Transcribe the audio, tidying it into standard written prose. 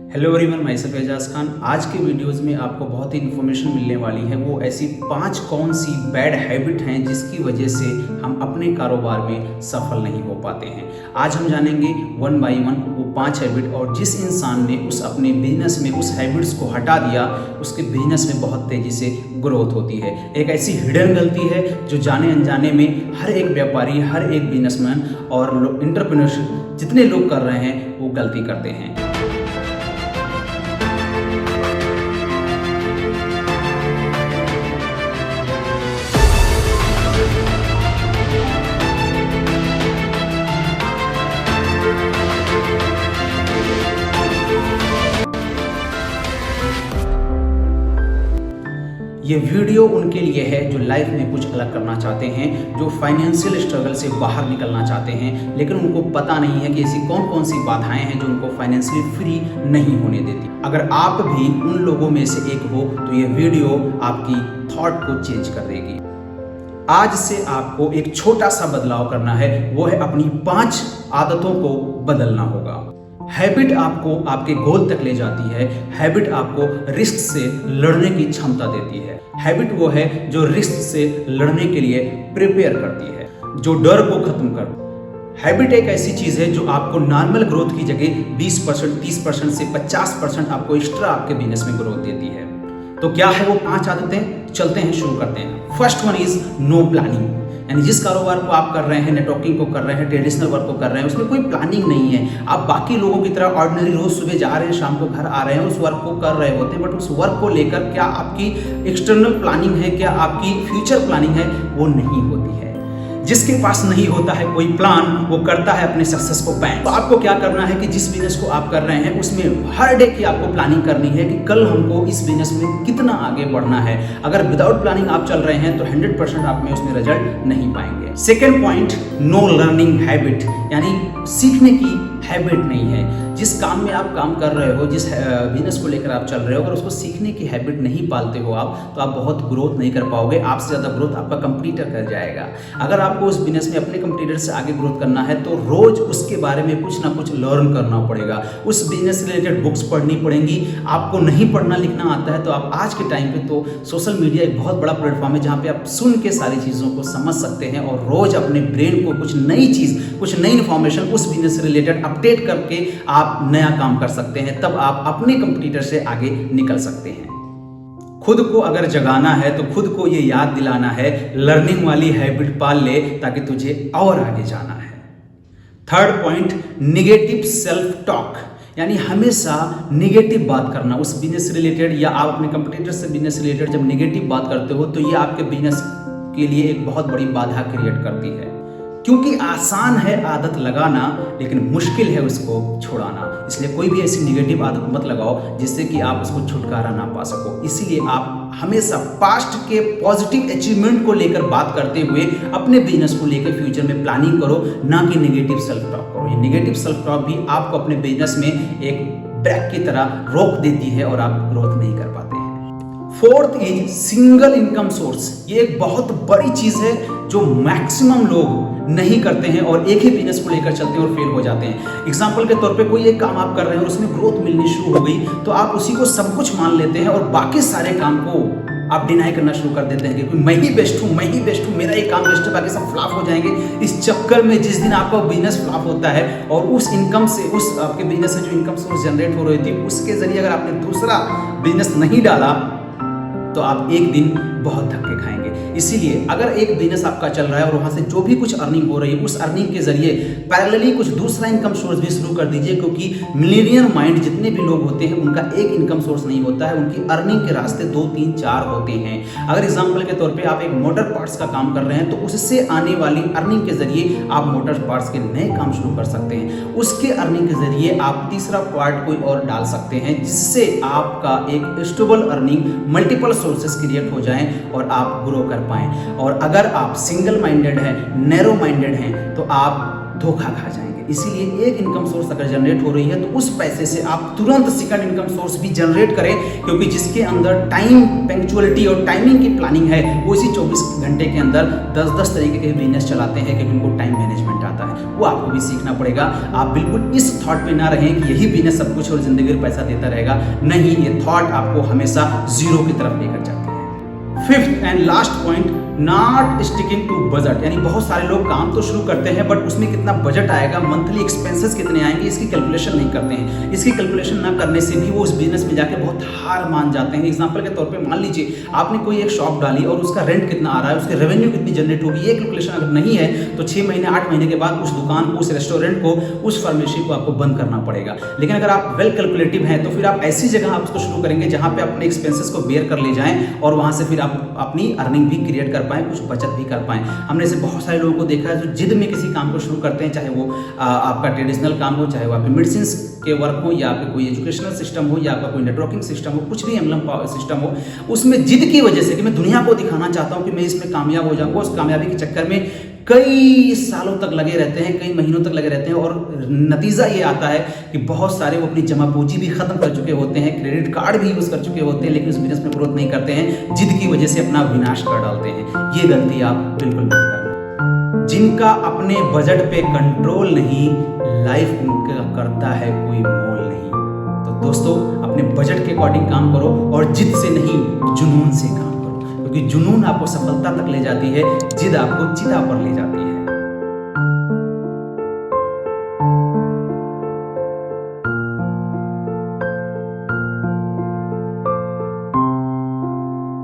Hello everyone, myself Ejaz Khan. आज के videos में आपको बहुत ही इन्फॉर्मेशन मिलने वाली है। वो ऐसी 5 कौन सी बैड हैबिट हैं जिसकी वजह से हम अपने कारोबार में सफल नहीं हो पाते हैं। आज हम जानेंगे 1 बाय 1 वो 5 हैबिट, और जिस इंसान ने उस अपने बिजनेस में उस हैबिट्स को हटा दिया उसके बिजनेस में बहुत तेज़ी से ग्रोथ होती है। एक ऐसी हिडन गलती है जो जाने अनजाने में हर एक व्यापारी, हर एक बिजनेसमैन और एंटरप्रेन्योरशिप जितने लोग कर रहे हैं वो गलती करते हैं। ये वीडियो उनके लिए है जो लाइफ में कुछ अलग करना चाहते हैं, जो फाइनेंशियल स्ट्रगल से बाहर निकलना चाहते हैं, लेकिन उनको पता नहीं है कि ऐसी कौन कौन सी बाधाएं हैं जो उनको फाइनेंशियली फ्री नहीं होने देती। अगर आप भी उन लोगों में से एक हो तो ये वीडियो आपकी थॉट को चेंज कर देगी। आज से आपको एक छोटा सा बदलाव करना है, वो है अपनी 5 आदतों को बदलना होगा। हैबिट आपको आपके गोल तक ले जाती है। हैबिट आपको रिस्क से लड़ने की क्षमता देती है। हैबिट वो है जो रिस्क से लड़ने के लिए प्रिपेयर करती है, जो डर को खत्म कर। हैबिट एक ऐसी चीज है जो आपको नॉर्मल ग्रोथ की जगह 20%, 30% से 50% आपको एक्स्ट्रा आपके बिजनेस में ग्रोथ देती है। तो क्या है वो 5 आदतें? चलते हैं, शुरू करते हैं। First one is no planning. यानी जिस कारोबार को आप कर रहे हैं, नेटवर्किंग को कर रहे हैं, ट्रेडिशनल वर्क को कर रहे हैं, उसमें कोई प्लानिंग नहीं है। आप बाकी लोगों की तरह ऑर्डिनरी रोज सुबह जा रहे हैं, शाम को घर आ रहे हैं, उस वर्क को कर रहे होते हैं, बट उस वर्क को लेकर क्या आपकी एक्सटर्नल प्लानिंग है, क्या आपकी फ्यूचर प्लानिंग है, वो नहीं होती है। जिसके पास नहीं होता है कोई प्लान, वो करता है अपने सक्सेस को बैन। तो आपको क्या करना है कि जिस बिजनेस को आप कर रहे हैं उसमें हर डे की आपको प्लानिंग करनी है कि कल हमको इस बिजनेस में कितना आगे बढ़ना है। अगर विदाउट प्लानिंग आप चल रहे हैं तो 100% आप में उसमें रिजल्ट नहीं पाएंगे। Second point, know learning habit, यानी सीखने की हैबिट नहीं है। जिस काम में आप काम कर रहे हो, जिस बिजनेस को लेकर आप चल रहे हो, अगर उसको सीखने की हैबिट नहीं पालते हो आप, तो आप बहुत ग्रोथ नहीं कर पाओगे। आपसे ज़्यादा ग्रोथ आपका कंपटीटर कर जाएगा। अगर आपको उस बिजनेस में अपने कंपटीटर से आगे ग्रोथ करना है तो रोज उसके बारे में कुछ ना कुछ लर्न करना पड़ेगा। उस बिजनेस से रिलेटेड बुक्स पढ़नी पड़ेंगी। आपको नहीं पढ़ना लिखना आता है तो आप आज के टाइम पे तो सोशल मीडिया एक बहुत बड़ा प्लेटफॉर्म है जहाँ पे आप सुन के सारी चीज़ों को समझ सकते हैं और रोज अपने ब्रेन को कुछ नई चीज़, कुछ नई इन्फॉर्मेशन उस बिजनेस से रिलेटेड अपडेट करके आप नया काम कर सकते हैं। तब आप अपने कंपटीटर से आगे निकल सकते हैं। खुद को अगर जगाना है तो खुद को ये याद दिलाना है, लर्निंग वाली हैबिट पाल ले ताकि तुझे और आगे जाना है। Third point, negative self talk, यानी हमेशा निगेटिव बात करना उस बिजनेस से रिलेटेड, या आप अपने कंपटीटर से बिजनेस से रिलेटेड जब निगेटिव बात करते हो तो ये आपके बिजनेस के लिए एक बहुत बड़ी बाधा क्रिएट करती है। क्योंकि आसान है आदत लगाना लेकिन मुश्किल है उसको छुड़ाना। इसलिए कोई भी ऐसी नेगेटिव आदत मत लगाओ जिससे कि आप उसको छुटकारा ना पा सको। इसीलिए आप हमेशा पास्ट के पॉजिटिव अचीवमेंट को लेकर बात करते हुए अपने बिजनेस को लेकर फ्यूचर में प्लानिंग करो, ना कि नेगेटिव सेल्फ टॉक करो। ये नेगेटिव सेल्फ टॉक भी आपको अपने बिजनेस में एक ब्रेक की तरह रोक देती है और आप ग्रोथ नहीं कर पाते हैं। Fourth is single income source. ये एक बहुत बड़ी चीज है जो मैक्सिमम लोग नहीं करते हैं और एक ही बिजनेस को लेकर चलते हैं और फेल हो जाते हैं। एग्जाम्पल के तौर पे कोई एक काम आप कर रहे हैं और उसमें ग्रोथ मिलनी शुरू हो गई तो आप उसी को सब कुछ मान लेते हैं और बाकी सारे काम को आप डिनाई करना शुरू कर देते हैं कि मैं ही बेस्ट हूँ, मैं ही बेस्ट हूँ, मेरा एक काम बेस्ट है, बाकी सब फ्लॉप हो जाएंगे। इस चक्कर में जिस दिन आपका बिजनेस फ्लॉप होता है और उस इनकम से, उस आपके बिजनेस से जो इनकम सोर्स जनरेट हो रही थी उसके जरिए अगर आपने दूसरा बिजनेस नहीं डाला तो आप एक दिन बहुत धक्के खाएंगे। इसीलिए अगर एक बिजनेस आपका चल रहा है और वहाँ से जो भी कुछ अर्निंग हो रही है उस अर्निंग के जरिए पैरेलली कुछ दूसरा इनकम सोर्स भी शुरू कर दीजिए, क्योंकि मिलेनियर माइंड जितने भी लोग होते हैं उनका एक इनकम सोर्स नहीं होता है, उनकी अर्निंग के रास्ते 2, 3, 4 होते हैं। अगर एग्जाम्पल के तौर पर आप एक मोटर पार्ट्स का काम कर रहे हैं तो उससे आने वाली अर्निंग के जरिए आप मोटर पार्ट्स के नए काम शुरू कर सकते हैं। उसके अर्निंग के जरिए आप तीसरा पार्ट कोई और डाल सकते हैं जिससे आपका एक stable earning multiple sources create हो जाएं और आप ग्रो कर पाएं। और अगर आप सिंगल माइंडेड हैं, नैरो माइंडेड हैं, तो आप धोखा खा जाएंगे। इसीलिए एक इनकम सोर्स अगर जनरेट हो रही है तो उस पैसे से आप तुरंत सेकंड इनकम सोर्स भी जनरेट करें, क्योंकि जिसके अंदर टाइम पंक्चुअलिटी और टाइमिंग की प्लानिंग है वो इसी 24 घंटे के अंदर 10-10 तरीके के बिजनेस चलाते हैं, क्योंकि उनको टाइम मैनेजमेंट आता है। वो आपको भी सीखना पड़ेगा। आप बिल्कुल इस थॉट पे ना रहें कि यही बिजनेस सब कुछ और जिंदगी में पैसा देता रहेगा। नहीं, ये थॉट आपको हमेशा जीरो की तरफ लेकर जाती है। Fifth and last point, not sticking to budget. यानी बहुत सारे लोग काम तो शुरू करते हैं बट उसमें कितना बजट आएगा, मंथली एक्सपेंसेस कितने आएंगे, इसकी कैलकुलेशन नहीं करते हैं। इसकी कैलकुलेशन ना करने से भी वो उस बिजनेस में जाके बहुत हार मान जाते हैं। एग्जांपल के तौर पे मान लीजिए आपने कोई एक शॉप डाली और उसका रेंट कितना आ रहा है, उसके रेवेन्यू कितनी जनरेट होगी, ये कैलकुलेशन अगर नहीं है तो 6 महीने 8 महीने के बाद उस दुकान को, उस रेस्टोरेंट को, उस फार्मेसी को आपको बंद करना पड़ेगा। लेकिन अगर आप वेल कैलकुलेटिव हैं तो फिर आप ऐसी जगह आप उसको शुरू करेंगे जहाँ पे अपने एक्सपेंसेस को बेयर कर ले जाएं और वहाँ से फिर आप अपनी अर्निंग भी क्रिएट कर पाएं, कुछ बचत भी कर पाएं। हमने ऐसे बहुत सारे लोगों को देखा है जो जिद में किसी काम को शुरू करते हैं, चाहे वो आपका ट्रेडिशनल काम हो, चाहे वो आपके मेडिसिन के वर्क हो, या आपके कोई एजुकेशनल सिस्टम हो, या आपका कोई नेटवर्किंग सिस्टम हो, कुछ भी एमएलएम सिस्टम हो, उसमें जिद की वजह से कि मैं दुनिया को दिखाना चाहता हूँ कि मैं इसमें कामयाब हो जाऊँगा, उस कामयाबी के चक्कर में कई सालों तक लगे रहते हैं, कई महीनों तक लगे रहते हैं और नतीजा ये आता है कि बहुत सारे वो अपनी जमा पूंजी भी खत्म कर चुके होते हैं, क्रेडिट कार्ड भी यूज कर चुके होते हैं, लेकिन उस बिजनेस में ग्रोथ नहीं करते हैं, जिद की वजह से अपना विनाश कर डालते हैं। ये गलती आप बिल्कुल मत करना। जिनका अपने बजट पे कंट्रोल नहीं, लाइफ उनका करता है कोई मोल नहीं। तो दोस्तों, अपने बजट के अकॉर्डिंग काम करो और जिद से नहीं, जुनून से काम करो, क्योंकि जुनून आपको सफलता तक ले जाती है, जिद आपको चिता पर ले जाती है।